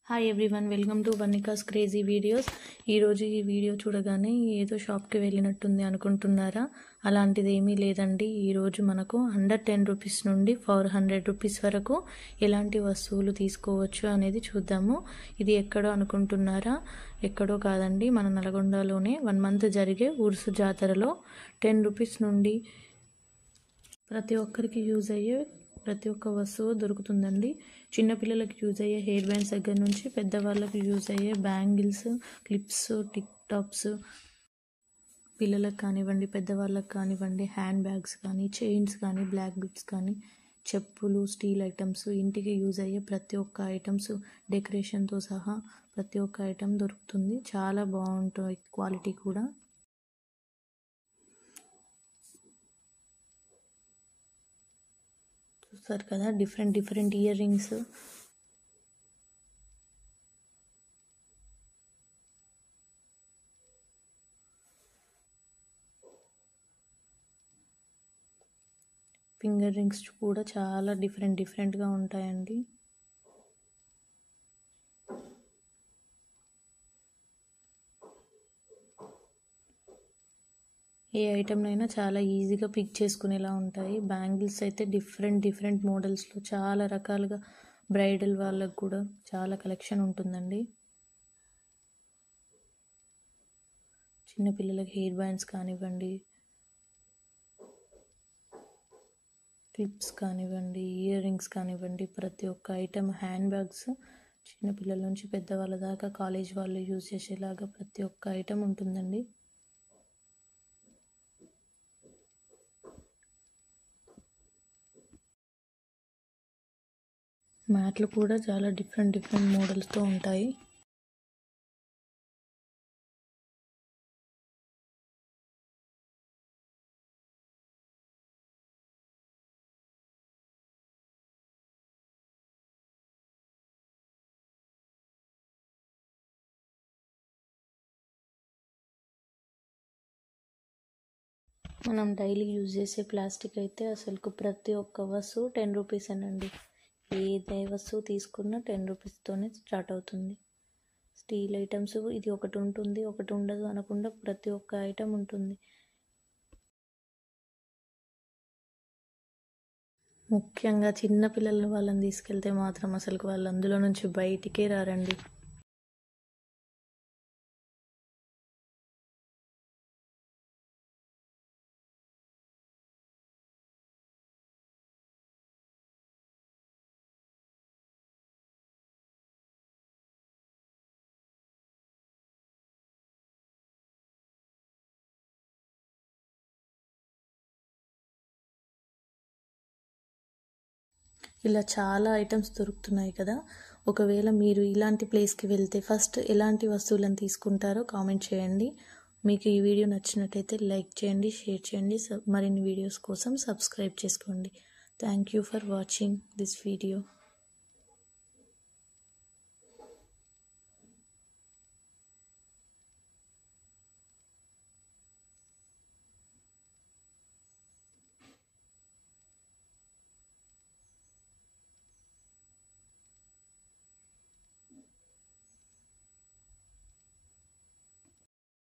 Hi everyone, welcome to Vanika's crazy videos. ఈరోజు ఈ video చూడగానే ఏదో షాప్కి వెళ్ళినట్టుంది అనుకుంటున్నారా? అలాంటిది ఏమీ లేదండి. ఈరోజు మనకు అండర్ 10 రూపీస్ నుండి 400 రూపీస్ వరకు ఎలాంటి వస్తువులు తీసుకోవచ్చు అనేది చూద్దాము. ఇది ఎక్కడో అనుకుంటున్నారా? ఎక్కడో కాదండి, మన నల్గొండలోనే 1 మంత్ జరిగే ఉర్సు జాతరలో 10 రూపీస్ నుండి ప్రతి ఒక్కరికి యూజ్ అయ్యే ప్రతి ఒక్క వస్తువు దొరుకుతుందండి. చిన్నపిల్లలకి యూజ్ అయ్యే హెయిర్ బ్యాండ్స్ దగ్గర నుంచి పెద్దవాళ్ళకి యూజ్ అయ్యే బ్యాంగిల్స్, క్లిప్స్, టిక్ టాప్స్, పిల్లలకు కానివ్వండి పెద్దవాళ్ళకి కానివ్వండి హ్యాండ్ బ్యాగ్స్ కానీ, చైన్స్ కానీ, బ్లాక్ బిట్స్ కానీ, చెప్పులు, స్టీల్ ఐటమ్స్, ఇంటికి యూజ్ అయ్యే ప్రతి ఒక్క ఐటమ్స్ డెకరేషన్తో సహా ప్రతి ఒక్క ఐటమ్ దొరుకుతుంది. చాలా బాగుంటుంది క్వాలిటీ కూడా. చూస్తారు కదా, different ear rings, finger rings కూడా చాలా డిఫరెంట్గా ఉంటాయండి. ఏ ఐటమ్నైనా చాలా ఈజీగా పిక్ చేసుకునేలా ఉంటాయి. బ్యాంగిల్స్ అయితే డిఫరెంట్ మోడల్స్లో చాలా రకాలుగా బ్రైడల్ వాళ్ళకు కూడా చాలా కలెక్షన్ ఉంటుందండి. చిన్నపిల్లలకి హెయిర్ బ్యాండ్స్ కానివ్వండి, క్లిప్స్ కానివ్వండి, ఇయర్ రింగ్స్ కానివ్వండి, ప్రతి ఒక్క ఐటమ్, హ్యాండ్ బ్యాగ్స్, చిన్నపిల్లల నుంచి పెద్దవాళ్ళ దాకా కాలేజ్ వాళ్ళు యూజ్ చేసేలాగా ప్రతి ఒక్క ఐటమ్ ఉంటుందండి. మ్యాట్లు కూడా చాలా డిఫరెంట్ మోడల్స్తో ఉంటాయి. మనం డైలీ యూజ్ చేసే ప్లాస్టిక్ అయితే అసలు ప్రతి ఒక్క వస్తువు 10 రూపీస్ అనండి. ఏ వస్తువు తీసుకున్నా 10 రూపీస్తోనే స్టార్ట్ అవుతుంది. స్టీల్ ఐటమ్స్ ఇది ఒకటి ఉంటుంది, ఒకటి ఉండదు అనకుండా ప్రతి ఒక్క ఐటమ్ ఉంటుంది. ముఖ్యంగా చిన్నపిల్లల వాళ్ళని తీసుకెళ్తే మాత్రం అసలు వాళ్ళు అందులో నుంచి బయటికే రారండి. ఇలా చాలా ఐటమ్స్ దొరుకుతున్నాయి కదా. ఒకవేళ మీరు ఇలాంటి ప్లేస్కి వెళ్తే ఫస్ట్ ఎలాంటి వస్తువులను తీసుకుంటారో కామెంట్ చేయండి. మీకు ఈ వీడియో నచ్చినట్టయితే లైక్ చేయండి, షేర్ చేయండి. మరిన్ని వీడియోస్ కోసం సబ్స్క్రైబ్ చేసుకోండి. Thank you for watching this video.